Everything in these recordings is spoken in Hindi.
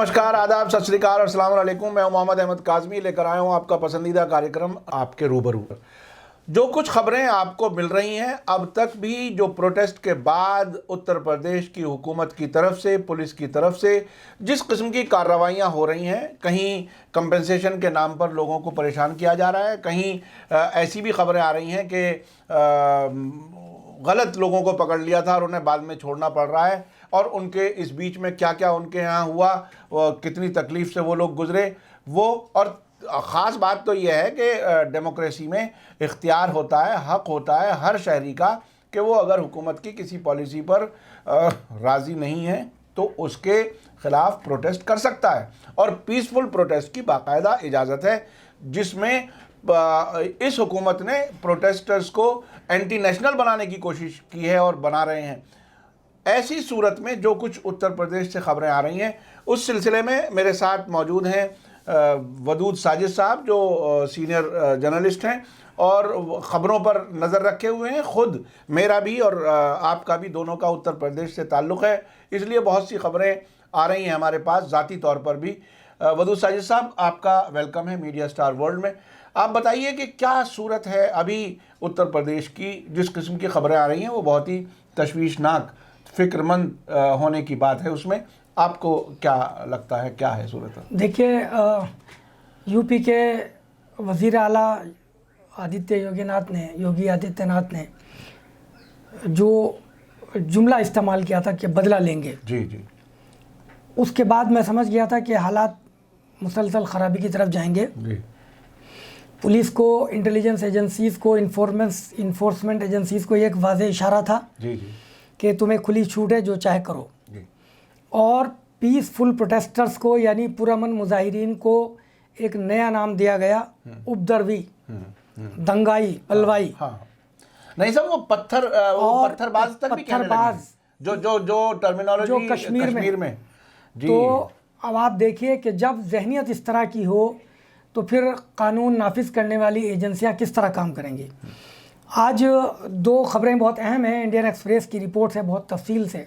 नमस्कार, आदाब, सत श्री अकाल और अस्सलाम वालेकुम। मैं मोहम्मद अहमद काज़मी लेकर आया हूँ आपका पसंदीदा कार्यक्रम आपके रूबरू। जो कुछ खबरें आपको मिल रही हैं अब तक भी, जो प्रोटेस्ट के बाद उत्तर प्रदेश की हुकूमत की तरफ से, पुलिस की तरफ से जिस किस्म की कार्रवाइयाँ हो रही हैं, कहीं कंपनसेशन के नाम पर लोगों को परेशान किया जा रहा है, कहीं ऐसी भी खबरें आ रही हैं कि गलत लोगों को पकड़ लिया था और उन्हें बाद में छोड़ना पड़ रहा है, और उनके इस बीच में क्या क्या उनके यहाँ हुआ, कितनी तकलीफ़ से वो लोग गुजरे वो। और ख़ास बात तो यह है कि डेमोक्रेसी में इख्तियार होता है, हक़ होता है हर शहरी का कि वो अगर हुकूमत की किसी पॉलिसी पर राज़ी नहीं है तो उसके ख़िलाफ़ प्रोटेस्ट कर सकता है, और पीसफुल प्रोटेस्ट की बाकायदा इजाज़त है, जिसमें इस हुकूमत ने प्रोटेस्टर्स को एंटी नेशनल बनाने की कोशिश की है और बना रहे हैं। ऐसी सूरत में जो कुछ उत्तर प्रदेश से खबरें आ रही हैं, उस सिलसिले में मेरे साथ मौजूद हैं वदूद साजिद साहब, जो सीनियर जर्नलिस्ट हैं और ख़बरों पर नज़र रखे हुए हैं। ख़ुद मेरा भी और आपका भी, दोनों का उत्तर प्रदेश से ताल्लुक़ है, इसलिए बहुत सी खबरें आ रही हैं हमारे पास ज़ाती तौर पर भी। वदूद साजिद साहब, आपका वेलकम है मीडिया स्टार वर्ल्ड में। आप बताइए कि क्या सूरत है अभी उत्तर प्रदेश की। जिस किस्म की खबरें आ रही हैं वो बहुत ही तशवीशनाक, फ़िक्रमंद होने की बात है। उसमें आपको क्या लगता है, क्या है सूरत? देखिए, यूपी के वज़ीर आला योगी आदित्यनाथ ने जो जुमला इस्तेमाल किया था कि बदला लेंगे, जी जी, उसके बाद मैं समझ गया था कि हालात मुसलसल ख़राबी की तरफ जाएंगे। जी। पुलिस को, इंटेलिजेंस एजेंसीज़ को, इन्फोर्समेंट एजेंसीज़ को एक वाज़ेह इशारा था जी जी कि तुम्हें खुली छूट है, जो चाहे करो जी। और पीसफुल प्रोटेस्टर्स को, यानी पुरअमन मुजाहिरीन को एक नया नाम दिया गया, उपद्रवी, दंगाई, बलवाई। हाँ। नहीं सब वो पत्थरबाज तक भी कहने लगे, जो टर्मिनोलॉजी जो कश्मीर में जी। तो अब आप देखिए कि जब जहनियत इस तरह की हो तो फिर कानून नाफिज करने वाली एजेंसियां किस तरह काम करेंगी। आज दो खबरें बहुत अहम हैं। इंडियन एक्सप्रेस की रिपोर्ट है बहुत तफसील से,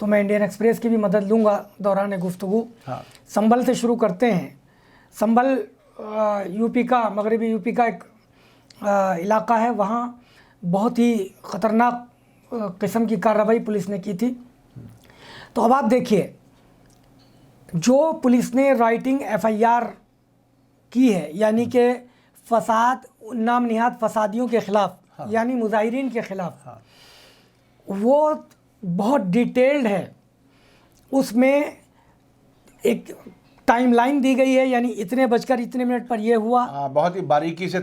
तो मैं इंडियन एक्सप्रेस की भी मदद लूँगा दौरान गुफ्तगू। हाँ। संभल से शुरू करते हैं। संभल यूपी का, मगरबी यूपी का एक इलाका है, वहाँ बहुत ही ख़तरनाक किस्म की कार्रवाई पुलिस ने की थी। तो अब आप देखिए, जो पुलिस ने राइटिंग FIR की है, यानी कि फसाद, नाम निहाद फसादियों के ख़िलाफ़, हाँ, यानी मुजाहिरीन के ख़िलाफ़, हाँ, वो बहुत डिटेल्ड है। उसमें एक टाइमलाइन दी गई है, यानी इतने बजकर इतने मिनट पर यह हुआ। बहुत ही बारीकी से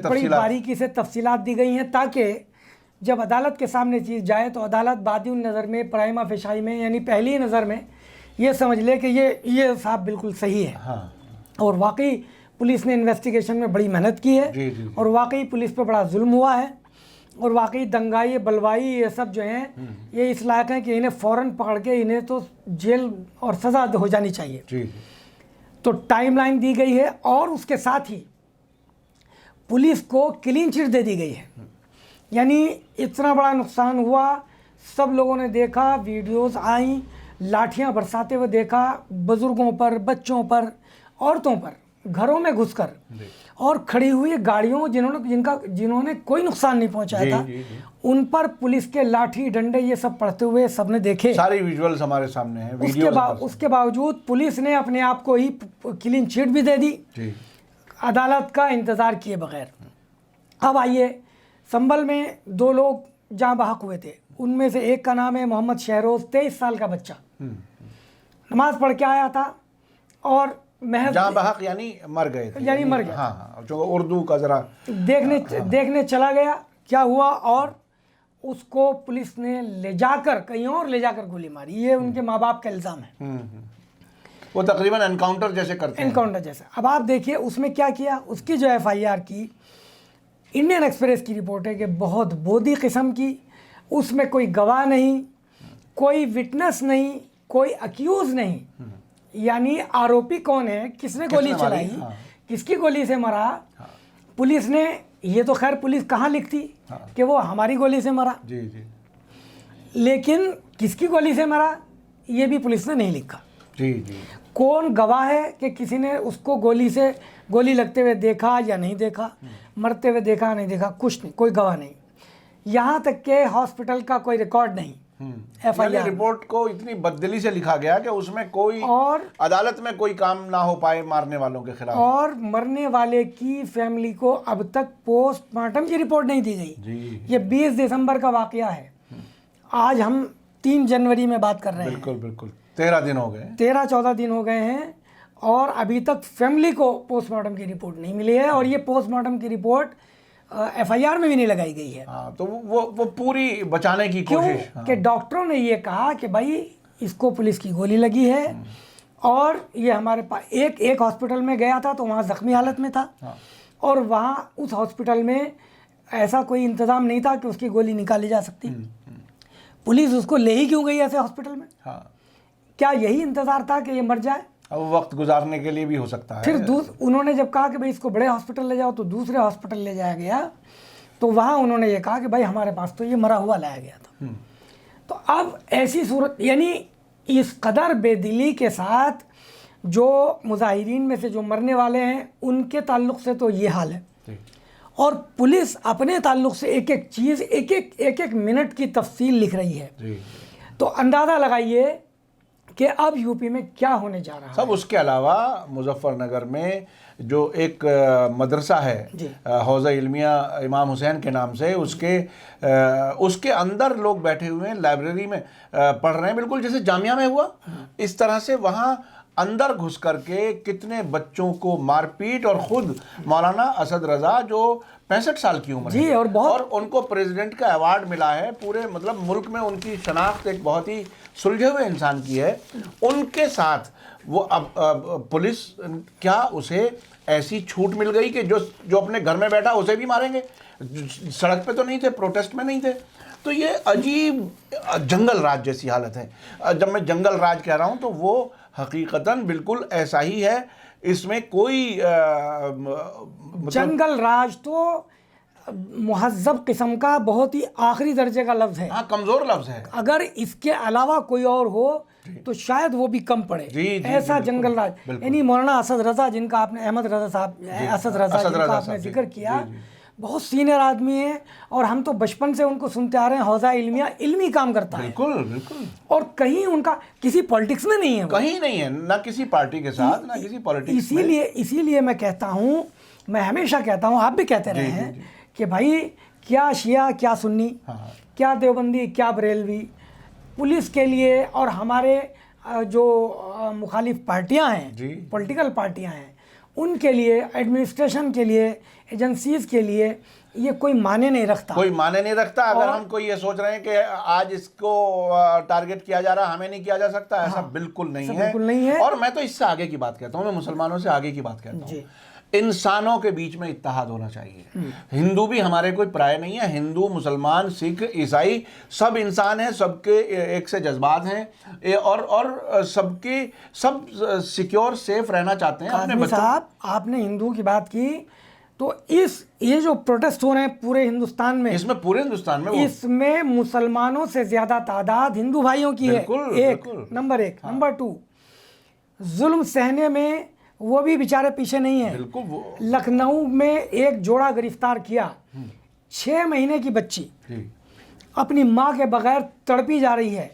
तफसीलात दी गई हैं, ताकि जब अदालत के सामने चीज़ जाए तो अदालत बादी नज़र में, प्राइमा फेशाई में, यानी पहली नज़र में ये समझ ले कि ये साहब बिल्कुल सही है। हाँ। और वाकई पुलिस ने इन्वेस्टिगेशन में बड़ी मेहनत की है। जी, जी, जी। और वाकई पुलिस पर बड़ा जुल्म हुआ है, और वाकई दंगाई, बलवाई, ये सब जो हैं ये इस लायक हैं कि इन्हें फ़ौरन पकड़ के इन्हें तो जेल और सज़ा हो जानी चाहिए। जी। तो टाइमलाइन दी गई है, और उसके साथ ही पुलिस को क्लीन चिट दे दी गई है। यानी इतना बड़ा नुकसान हुआ, सब लोगों ने देखा, वीडियोस आई, लाठियां बरसाते हुए देखा, बुज़ुर्गों पर, बच्चों पर, औरतों पर, घरों में घुसकर, और खड़ी हुई गाड़ियों जिन्होंने कोई नुकसान नहीं पहुंचाया था, उन पर पुलिस के लाठी डंडे ये सब पड़ते हुए सबने देखे। सारी विजुअल्स हमारे सामने हैं। उसके बावजूद पुलिस ने अपने आप को ही क्लीन चिट भी दे दी, अदालत का इंतज़ार किए बगैर। अब आइए, संभल में दो लोग जाँ बहक हुए थे। उनमें से एक का नाम है मोहम्मद शहरोज़, 23 साल का बच्चा, नमाज पढ़ के आया था और महज जहाँ बहक यानी मर गए थे, यानी मर गया। हाँ, जो उर्दू का ज़रा देखने चला गया क्या हुआ, और उसको पुलिस ने कहीं और ले जाकर गोली मारी। ये उनके माँ बाप का इल्ज़ाम है। वो तकरीबन एनकाउंटर जैसे करते हैं। एनकाउंटर जैसे। अब आप देखिए उसमें क्या किया। उसकी जो FIR की, इंडियन एक्सप्रेस की रिपोर्ट है कि बहुत बोदी किस्म की, उसमें कोई गवाह नहीं, कोई विटनेस नहीं, कोई अक्यूज़ नहीं, यानी आरोपी कौन है, किसने गोली चलाई, हाँ, किसकी गोली से मरा, हाँ, पुलिस ने, ये तो खैर पुलिस कहाँ लिखती, हाँ, कि वो हमारी गोली से मरा, जी जी, लेकिन किसकी गोली से मरा ये भी पुलिस ने नहीं लिखा। जी जी। कौन गवाह है कि किसी ने उसको गोली लगते हुए देखा या नहीं देखा, मरते हुए देखा नहीं देखा, कुछ नहीं, कोई गवाह नहीं। यहाँ तक के हॉस्पिटल का कोई रिकॉर्ड नहीं। यानी रिपोर्ट को इतनी बददिली से लिखा गया कि उसमें कोई और अदालत में कोई काम ना हो पाए मारने वालों के खिलाफ। और मरने वाले की फैमिली को अब तक पोस्टमार्टम की रिपोर्ट नहीं दी गई। जी। ये 20 दिसंबर का वाकया है। आज हम 3 जनवरी में बात कर रहे हैं। बिल्कुल बिल्कुल 13 दिन हो गए, 13-14 दिन हो गए हैं और अभी तक फैमिली को पोस्टमार्टम की रिपोर्ट नहीं मिली है। और ये पोस्टमार्टम की रिपोर्ट एफआईआर में भी नहीं लगाई गई है। हाँ, तो वो पूरी बचाने की क्यों कोशिश। हाँ। कि डॉक्टरों ने ये कहा कि भाई इसको पुलिस की गोली लगी है और ये हमारे पास एक हॉस्पिटल में गया था तो वहाँ ज़ख्मी हालत में था। हाँ। और वहाँ उस हॉस्पिटल में ऐसा कोई इंतज़ाम नहीं था कि उसकी गोली निकाली जा सकती। पुलिस उसको ले ही क्यों गई ऐसे हॉस्पिटल में? हाँ। क्या यही इंतज़ार था कि ये मर जाए? अब वक्त गुजारने के लिए भी हो सकता है। फिर उन्होंने जब कहा कि भाई इसको बड़े हॉस्पिटल ले जाओ तो दूसरे हॉस्पिटल ले जाया गया, तो वहाँ उन्होंने ये कहा कि भाई हमारे पास तो ये मरा हुआ लाया गया था। तो अब ऐसी सूरत, यानी इस कदर बेदिली के साथ जो मुजाहिरीन में से जो मरने वाले हैं उनके ताल्लुक से तो ये हाल है। और पुलिस अपने ताल्लुक से एक एक चीज़ एक एक मिनट की तफसील लिख रही है। तो अंदाज़ा लगाइए कि अब यूपी में क्या होने जा रहा है। सब उसके अलावा मुजफ्फरनगर में जो एक मदरसा है हौज़ा इल्मिया इमाम हुसैन के नाम से, उसके अंदर लोग बैठे हुए हैं, लाइब्रेरी में पढ़ रहे हैं, बिल्कुल जैसे जामिया में हुआ इस तरह से वहाँ अंदर घुस करके कितने बच्चों को मारपीट। और ख़ुद मौलाना असद रज़ा जो 65 साल की उम्र है और उनको प्रेसिडेंट का अवार्ड मिला है, पूरे मतलब मुल्क में उनकी शनाख्त एक बहुत ही सुलझे हुए इंसान की है, उनके साथ वो अब पुलिस क्या उसे ऐसी छूट मिल गई कि जो अपने घर में बैठा उसे भी मारेंगे? सड़क पे तो नहीं थे, प्रोटेस्ट में नहीं थे। तो ये अजीब जंगल राज जैसी हालत है। जब मैं जंगल राज कह रहा हूँ तो वो हकीकतन बिल्कुल ऐसा ही है। इसमें कोई जंगल राज तो मुहज़्ज़ब किस्म का बहुत ही आखिरी दर्जे का लफ्ज़ है। हाँ, कमज़ोर लफ्ज़ है। अगर इसके अलावा कोई और हो तो शायद वो भी कम पड़े। ऐसा जंगल राज, यानी मौलाना असद रज़ा जिनका आपने, अहमद रज़ा साहब, असद रज़ा जिनका आपने जिक्र किया, बहुत सीनियर आदमी है और हम तो बचपन से उनको सुनते आ रहे हैं। हौज़ा इल्मिया इल्मी काम करता है। बिल्कुल बिल्कुल। और कहीं उनका किसी पॉलिटिक्स में नहीं है, कहीं नहीं है, ना किसी पार्टी के साथ, ना किसी पॉलिटिक्स में। इसीलिए मैं कहता हूँ, मैं हमेशा कहता हूँ, आप भी कहते रहे हैं कि भाई क्या शिया क्या सुन्नी, क्या देवबंदी क्या बरेलवी, पुलिस के लिए और हमारे जो मुखालिफ पार्टियां हैं, पॉलिटिकल पार्टियां हैं, उनके लिए, एडमिनिस्ट्रेशन के लिए, एजेंसीज के लिए ये कोई माने नहीं रखता। कोई माने नहीं रखता। अगर हम कोई ये सोच रहे हैं कि आज इसको टारगेट किया जा रहा है, हमें नहीं किया जा सकता, ऐसा बिल्कुल नहीं है। बिल्कुल नहीं है। और मैं तो इससे आगे की बात कहता हूँ, मैं मुसलमानों से आगे की बात कहता हूँ। इंसानों के बीच में इत्तेहाद होना चाहिए। हिंदू भी हमारे कोई पराये नहीं है। हिंदू, मुसलमान, सिख, ईसाई सब इंसान हैं, सबके एक से जज्बात हैं और सबके सब सिक्योर सेफ रहना चाहते हैं अपने बच्चों। साहब, आपने हिंदू की बात की तो ये जो प्रोटेस्ट हो रहे हैं पूरे हिंदुस्तान में, इसमें पूरे हिंदुस्तान में इसमें मुसलमानों से ज्यादा तादाद हिंदू भाइयों की है। नंबर एक। नंबर 2, जुल्म सहने में वो भी बेचारे पीछे नहीं है। लखनऊ में एक जोड़ा गिरफ्तार किया, 6 महीने की बच्ची अपनी माँ के बगैर तड़पी जा रही है,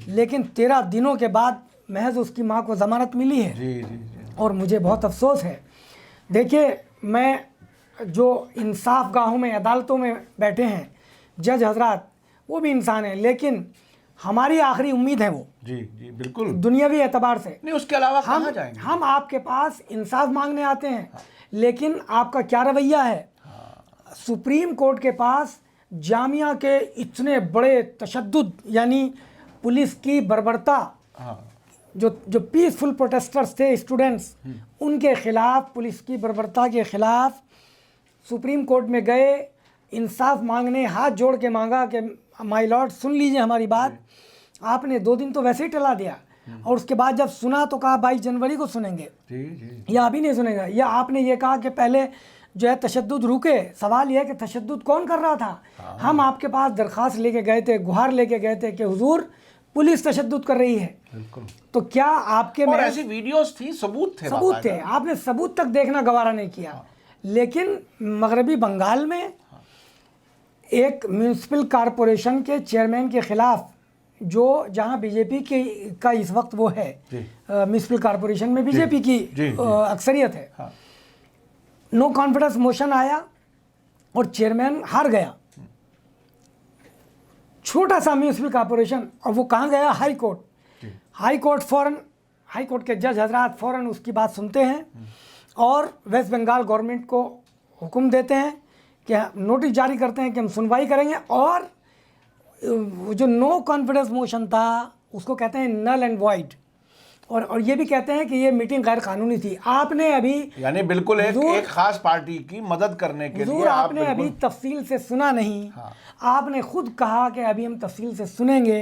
लेकिन 13 दिनों के बाद महज उसकी माँ को ज़मानत मिली है। और मुझे बहुत अफसोस है। देखिए, मैं जो इंसाफ गाहों में, अदालतों में बैठे हैं जज हजरात, वो भी इंसान हैं, लेकिन हमारी आखिरी उम्मीद है वो। जी बिल्कुल, दुनियावी एतबार से नहीं, उसके अलावा कहाँ जाएंगे? हम आपके पास इंसाफ मांगने आते हैं, लेकिन आपका क्या रवैया है? सुप्रीम कोर्ट के पास जामिया के इतने बड़े तशद्दुद, यानी पुलिस की बर्बरता, जो पीसफुल प्रोटेस्टर्स थे, स्टूडेंट्स, उनके खिलाफ, पुलिस की बर्बरता के खिलाफ सुप्रीम कोर्ट में गए, इंसाफ मांगने, हाथ जोड़ के मांगा कि माय लॉर्ड सुन लीजिए हमारी बात। आपने 2 दिन तो वैसे ही टला दिया और उसके बाद जब सुना तो कहा 22 जनवरी को सुनेंगे, या अभी नहीं सुनेगा। या आपने ये कहा कि पहले जो है तशद्दुद रुके। सवाल यह है कि तशद्दुद कौन कर रहा था? हम आपके पास दरख्वास्त लेके गए थे, गुहार लेके गए थे कि हुजूर पुलिस तशद्दुद कर रही है। बिल्कुल। तो क्या आपके और में ऐसी वीडियोस थी, सबूत थे, सबूत थे, बाकायदा। आपने सबूत तक देखना गवारा नहीं किया। लेकिन मगरबी बंगाल में एक म्यूनिसिपल कॉरपोरेशन के चेयरमैन के खिलाफ, जो जहां बीजेपी की का इस वक्त वो है, म्यूनिसिपल कॉरपोरेशन में बीजेपी की अक्सरियत है, नो कॉन्फिडेंस मोशन आया और चेयरमैन हार गया। छोटा सा म्यूनिसिपल कॉरपोरेशन, और वो कहाँ गया? High court. हाई कोर्ट फ़ौरन, हाई कोर्ट के जज हजरात फ़ौरन उसकी बात सुनते हैं और वेस्ट बंगाल गवर्नमेंट को हुक्म देते हैं कि नोटिस जारी करते हैं कि हम सुनवाई करेंगे, और वो जो नो कॉन्फिडेंस मोशन था उसको कहते हैं नल एंड वॉइड, और ये भी कहते हैं कि ये मीटिंग गैर कानूनी थी। आपने अभी यानी बिल्कुल एक खास पार्टी की मदद करने के लिए आपने अभी तफसील से सुना नहीं। आपने खुद कहा कि अभी हम तफसील से सुनेंगे,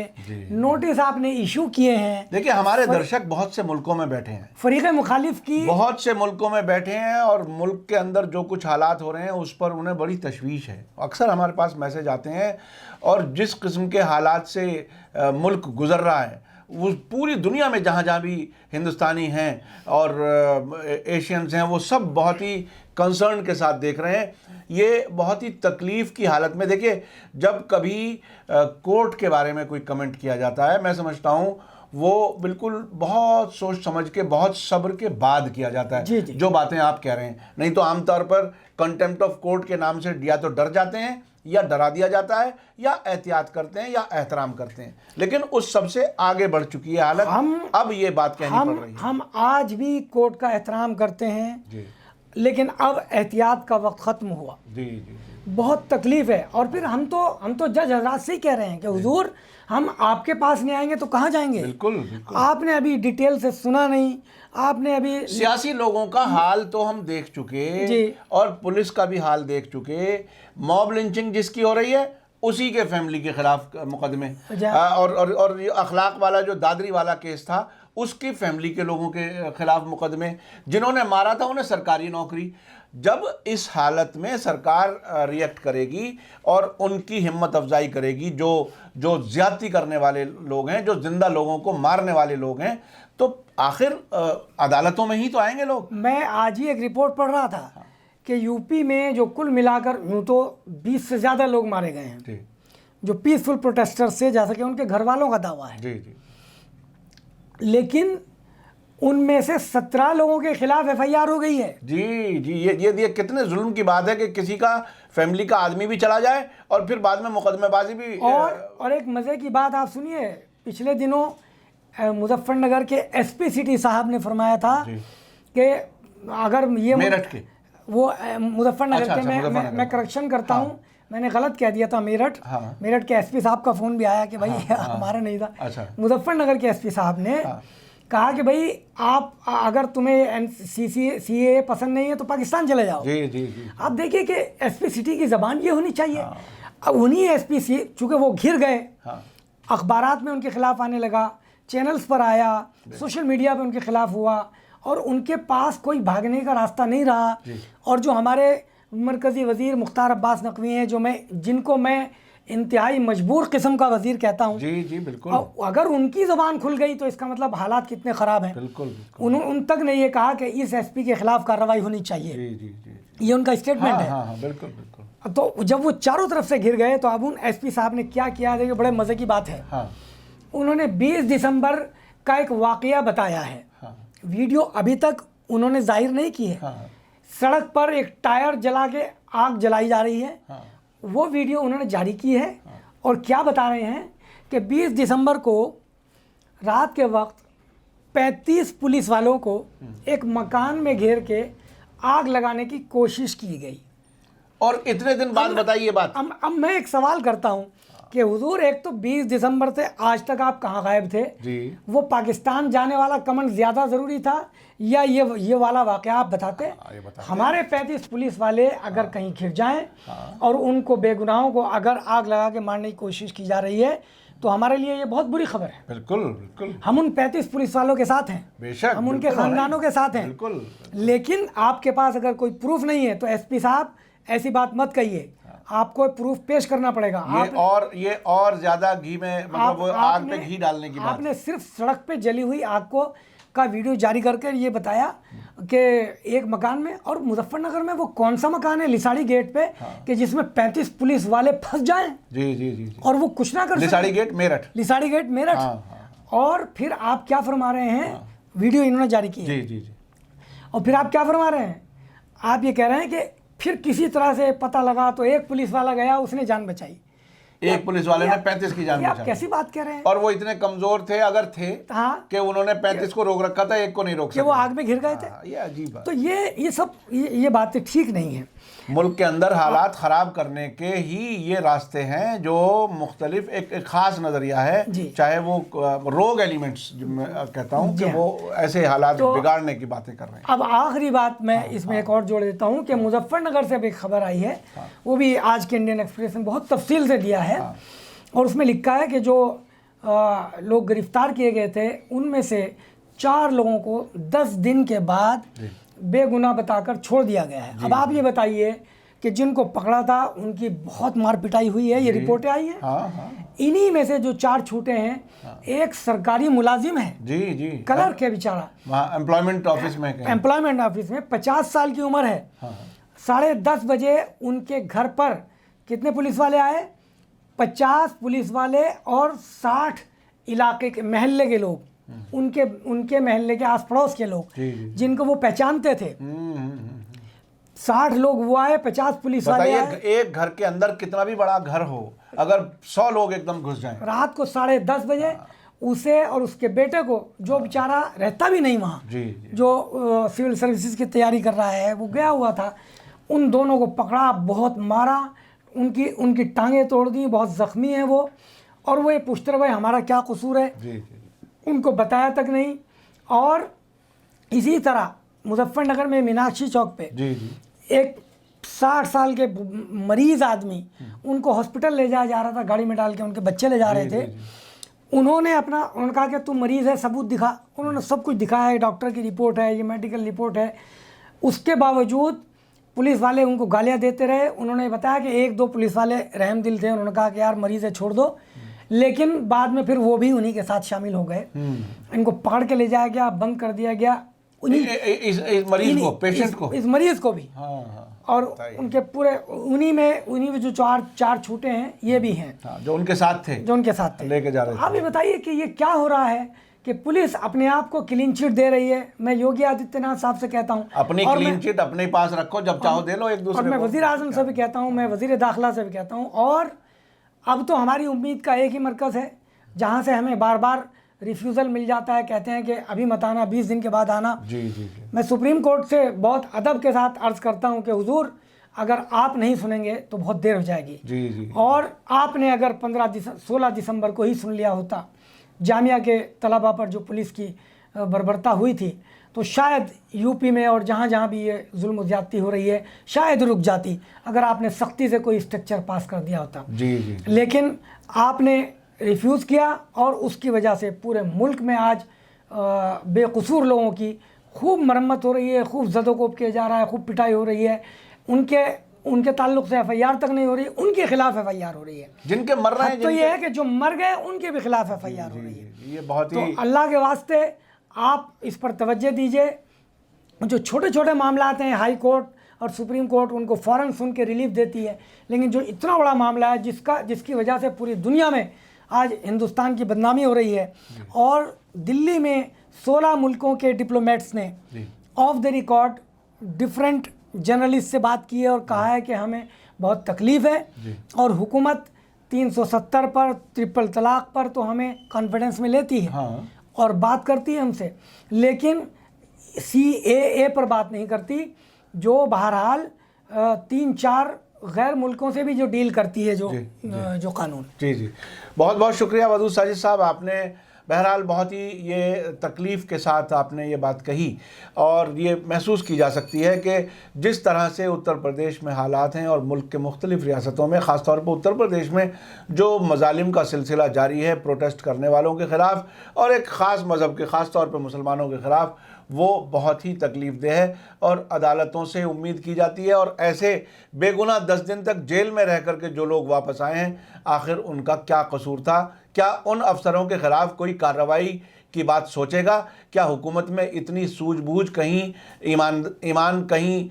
नोटिस आपने इशू किए हैं। देखिए, हमारे दर्शक बहुत से मुल्कों में बैठे हैं, फरीक मुखालिफ की बहुत से मुल्कों में बैठे हैं, और मुल्क के अंदर जो कुछ हालात हो रहे हैं उस पर उन्हें बड़ी तशवीश है। अक्सर हमारे पास मैसेज आते हैं, और जिस किस्म के हालात से मुल्क गुजर रहा है, वो पूरी दुनिया में जहाँ जहाँ भी हिंदुस्तानी हैं और एशियंस हैं, वो सब बहुत ही कंसर्न के साथ देख रहे हैं। ये बहुत ही तकलीफ़ की हालत में, देखिए, जब कभी कोर्ट के बारे में कोई कमेंट किया जाता है, मैं समझता हूँ वो बिल्कुल बहुत सोच समझ के, बहुत सब्र के बाद किया जाता है। जी। जो बातें आप कह रहे हैं, नहीं तो आमतौर पर कंटेम्प्ट ऑफ कोर्ट के नाम से या तो डर जाते हैं, या डरा दिया जाता है, या एहतियात करते हैं, या एहतराम करते हैं। लेकिन उस सबसे आगे बढ़ चुकी है हालत। अब ये बात कहनी पड़ रही है। हम आज भी कोर्ट का एहतराम करते हैं, लेकिन अब एहतियात का वक्त ख़त्म हुआ। बहुत तकलीफ है। और फिर हम तो जज हजरात से ही कह रहे हैं कि हुजूर, हम आपके पास नहीं आएंगे तो कहाँ जाएंगे? बिल्कुल। आपने अभी डिटेल से सुना नहीं, आपने अभी सियासी लोगों का हाल तो हम देख चुके, और पुलिस का भी हाल देख चुके। मॉब लिंचिंग जिसकी हो रही है, उसी के फैमिली के खिलाफ मुकदमे, और ये अखलाक वाला जो दादरी वाला केस था, उसकी फैमिली के लोगों के खिलाफ मुकदमे। जिन्होंने मारा था उन्हें सरकारी नौकरी। जब इस हालत में सरकार रिएक्ट करेगी और उनकी हिम्मत अफजाई करेगी, जो ज्यादती करने वाले लोग हैं, जो जिंदा लोगों को मारने वाले लोग हैं, तो आखिर अदालतों में ही तो आएंगे लोग। मैं आज ही एक रिपोर्ट पढ़ रहा था कि यूपी में जो कुल मिलाकर यूँ तो 20 से ज़्यादा लोग मारे गए हैं, जो पीसफुल प्रोटेस्टर्स से, जैसा कि उनके घर वालों का दावा है। लेकिन उनमें से 17 लोगों के खिलाफ FIR हो गई है। ये कितने जुल्म की बात है कि किसी का फैमिली का आदमी भी चला जाए और फिर बाद में मुकदमेबाजी भी। और एक मज़े की बात आप सुनिए, पिछले दिनों मुजफ्फरनगर के SP सिटी साहब ने फरमाया था कि अगर ये मेरठ के, वो मुजफ्फरनगर के, मैं करेक्शन करता हूँ, मैंने गलत कह दिया था मेरठ। मेरठ के SP साहब का फ़ोन भी आया कि भाई हमारा नहीं था। मुजफ्फरनगर के SP साहब ने कहा कि भाई आप, अगर तुम्हें CAA पसंद नहीं है तो पाकिस्तान चले जाओ। आप देखिए कि SP सिटी की ज़बान ये होनी चाहिए। अब उन्हीं SP चूँकि वो घिर गए, अखबारात में उनके खिलाफ आने लगा, चैनल्स पर आया, सोशल मीडिया पे उनके खिलाफ हुआ, और उनके पास कोई भागने का रास्ता नहीं रहा। और जो हमारे मरकज़ी वज़ीर मुख्तार अब्बास नकवी हैं, जिनको मैं इंतहाई मजबूर किस्म का वज़ीर कहता हूँ, बिल्कुल, अगर उनकी ज़बान खुल गई तो इसका मतलब हालात कितने ख़राब हैं। बिल्कुल। उन तक ने ये कहा कि इस SP के ख़िलाफ़ कार्रवाई होनी चाहिए। ये उनका स्टेटमेंट है। बिल्कुल। तो जब वो चारों तरफ से घिर गए, तो अब उन SP साहब ने क्या किया, देखिए बड़े मज़े की बात है। उन्होंने 20 दिसंबर का एक वाक़या बताया है। वीडियो अभी तक उन्होंने जाहिर नहीं की है। सड़क पर एक टायर जला के आग जलाई जा रही है, वो वीडियो उन्होंने जारी की है। और क्या बता रहे हैं कि 20 दिसंबर को रात के वक्त 35 पुलिस वालों को एक मकान में घेर के आग लगाने की कोशिश की गई। और इतने दिन बाद बताइए बात। अब मैं एक सवाल करता हूं कि हुजूर, एक तो 20 दिसंबर से आज तक आप कहाँ गायब थे? वो पाकिस्तान जाने वाला कमेंट ज़्यादा ज़रूरी था या ये वाला वाक़या आप बताते? हमारे 35 पुलिस वाले अगर कहीं घिर जाएं और उनको, बेगुनाहों को अगर आग लगा के मारने की कोशिश की जा रही है, तो हमारे लिए ये बहुत बुरी खबर है। बिल्कुल। हम उन 35 पुलिस वालों के साथ हैं, बेशक, हम उनके ख़ानदानों के साथ हैं। लेकिन आपके पास अगर कोई प्रूफ नहीं है तो SP साहब ऐसी बात मत कहिए। आपको प्रूफ पेश करना पड़ेगा। ये और ज्यादा घी में, मतलब आग पे घी डालने की बात। आपने सिर्फ सड़क पे जली हुई आग को का वीडियो जारी करके ये बताया कि एक मकान में, और मुजफ्फरनगर में वो कौन सा मकान है लिसाड़ी गेट पे, कि जिसमें 35 पुलिस वाले फंस जाएं। जी जी जी, और वो कुछ ना कर सके। लिसाड़ी गेट मेरठ। और फिर आप क्या फरमा रहे हैं, वीडियो इन्होंने जारी की है। जी जी जी। और फिर आप क्या फरमा रहे हैं, आप ये कह रहे हैं कि फिर किसी तरह से पता लगा तो एक पुलिस वाला गया, उसने जान बचाई। एक पुलिस वाले ने 35 की जान बचाई। कैसी बात कह रहे हैं? और वो इतने कमजोर थे, अगर थे, हाँ, कि उन्होंने 35 को रोक रखा था, एक को नहीं रोक सके, वो आग में घिर गए थे। ये अजीब बात। तो ये सब ये बातें ठीक नहीं है। मुल्क के अंदर हालात ख़राब करने के ही ये रास्ते हैं, जो मुख्तलिफ एक ख़ास नज़रिया है, चाहे वो रोग एलिमेंट्स, मैं कहता हूँ कि वो ऐसे हालात बिगाड़ने की बातें कर रहे हैं। अब आखिरी बात मैं इसमें एक और जोड़ देता हूँ कि मुजफ्फरनगर से भी एक खबर आई है, वो भी आज के इंडियन एक्सप्रेस में बहुत तफसील से दिया है, और उसमें लिखा है कि जो लोग गिरफ्तार किए गए थे उनमें से 4 लोगों को 10 दिन के बाद बेगुनाह बताकर छोड़ दिया गया है। अब आप ये बताइए कि जिनको पकड़ा था उनकी बहुत मार पिटाई हुई है, ये रिपोर्टें आई हैं। इन्हीं में से जो 4 छूटे हैं, एक सरकारी मुलाजिम है, जी जी, क्लर्क है बेचारा, एम्प्लॉयमेंट ऑफिस में 50 साल की उम्र है। 10:30 बजे उनके घर पर कितने पुलिस वाले आए? 50 पुलिस वाले और 60 इलाके के महल्ले के लोग, उनके महल्ले के आस पड़ोस के लोग, जिनको वो पहचानते थे। 60 लोग वो आए, 50 पुलिस वाले आए। एक घर के अंदर कितना भी बड़ा घर हो, अगर 100 लोग एकदम घुस जाएं, रात को 10:30 बजे उसे और उसके बेटे को, जो बेचारा रहता भी नहीं वहाँ, जो सिविल सर्विसेज की तैयारी कर रहा है, वो गया हुआ था, उन दोनों को पकड़ा, बहुत मारा, उनकी टांगें तोड़ दी, बहुत ज़ख्मी है वो। और वो ये पूछते रहे भाई हमारा क्या कसूर है, उनको बताया तक नहीं। और इसी तरह मुजफ्फरनगर में मीनाक्षी चौक पे एक 60 साल के मरीज़ आदमी, उनको हॉस्पिटल ले जाया जा रहा था, गाड़ी में डाल के उनके बच्चे ले जा रहे थे। उन्होंने कहा कि तू मरीज़ है, सबूत दिखा। उन्होंने सब कुछ दिखाया है, डॉक्टर की रिपोर्ट है, ये मेडिकल रिपोर्ट है। उसके बावजूद पुलिस वाले उनको गालियाँ देते रहे। उन्होंने बताया कि 1-2 पुलिस वाले रहमदिल थे, उन्होंने कहा कि यार मरीज़ है छोड़ दो, लेकिन बाद में फिर वो भी उन्हीं के साथ शामिल हो गए। इनको पकड़ के ले जाया गया, बंद कर दिया गया, इस मरीज को, पेशेंट को, इस मरीज को भी। और उनके पूरे उन्हीं में जो 4 छूटे हैं, ये भी हैं जो उनके साथ थे, लेके जा रहे थे। आप ये बताइए कि ये क्या हो रहा है कि पुलिस अपने आप को क्लीन चिट दे रही है। मैं योगी आदित्यनाथ साहब से कहता हूँ, अपनी क्लीन चिट अपने पास रखो, जब चाहो दे लो एक दूसरे को। और मैं वज़ीर आज़म से भी कहता हूँ, मैं वज़ीर दाखिला से भी कहता हूँ। और अब तो हमारी उम्मीद का एक ही मरकज़ है, जहाँ से हमें बार बार रिफ्यूज़ल मिल जाता है, कहते हैं कि अभी मत आना, 20 दिन के बाद आना। जी। मैं सुप्रीम कोर्ट से बहुत अदब के साथ अर्ज़ करता हूँ कि हुजूर, अगर आप नहीं सुनेंगे तो बहुत देर हो जाएगी। जी। और आपने अगर 16 दिसंबर को ही सुन लिया होता, जामिया के तलबा पर जो पुलिस की बर्बरता हुई थी, तो शायद यूपी में और जहाँ जहाँ भी ये जुल्म ज़्यादती हो रही है, शायद रुक जाती, अगर आपने सख्ती से कोई स्ट्रक्चर पास कर दिया होता। जी। लेकिन आपने रिफ्यूज़ किया, और उसकी वजह से पूरे मुल्क में आज बेकसूर लोगों की खूब मरम्मत हो रही है, खूब ज़दोकोब किया जा रहा है, खूब पिटाई हो रही है। उनके ताल्लुक से FIR तक नहीं हो रही, उनके खिलाफ FIR हो रही है। जिनके मर रहे हैं, तो ये है कि जो मर गए उनके भी खिलाफ FIR हो रही है। ये बहुत ही, तो अल्लाह के वास्ते आप इस पर तवज्जो दीजिए। जो छोटे छोटे मामला हैं, हाई कोर्ट और सुप्रीम कोर्ट उनको फ़ौरन सुन के रिलीफ देती है, लेकिन जो इतना बड़ा मामला है जिसकी वजह से पूरी दुनिया में आज हिंदुस्तान की बदनामी हो रही है, और दिल्ली में 16 मुल्कों के डिप्लोमेट्स ने of the record different journalist से बात की है और कहा है कि हमें बहुत तकलीफ़ है, और हुकूमत 370 पर, ट्रिपल तलाक पर तो हमें कॉन्फिडेंस में लेती है और बात करती है हमसे, लेकिन CAA पर बात नहीं करती, जो बहरहाल 3-4 गैर मुल्कों से भी जो डील करती है जो कानून। जी। बहुत बहुत शुक्रिया वदूद साजिद साहब, आपने बहरहाल बहुत ही ये तकलीफ़ के साथ आपने ये बात कही, और ये महसूस की जा सकती है कि जिस तरह से उत्तर प्रदेश में हालात हैं, और मुल्क के मुख्तलिफ़ रियासतों में, ख़ास तौर पर उत्तर प्रदेश में जो मज़ालिम का सिलसिला जारी है प्रोटेस्ट करने वालों के ख़िलाफ़, और एक ख़ास मज़हब के, ख़ास तौर पर मुसलमानों के ख़िलाफ़, वो बहुत ही तकलीफ़देह है और अदालतों से उम्मीद की जाती है। और ऐसे बेगुनाह 10 दिन तक जेल में रह कर के जो लोग वापस आए हैं, आखिर उनका क्या कसूर था? क्या उन अफसरों के ख़िलाफ़ कोई कार्रवाई की बात सोचेगा? क्या हुकूमत में इतनी सूझबूझ, कहीं ईमान कहीं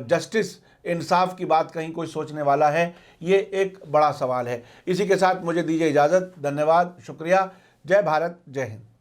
जस्टिस, इंसाफ की बात कहीं कोई सोचने वाला है? ये एक बड़ा सवाल है। इसी के साथ मुझे दीजिए इजाज़त। धन्यवाद, शुक्रिया। जय भारत, जय हिंद।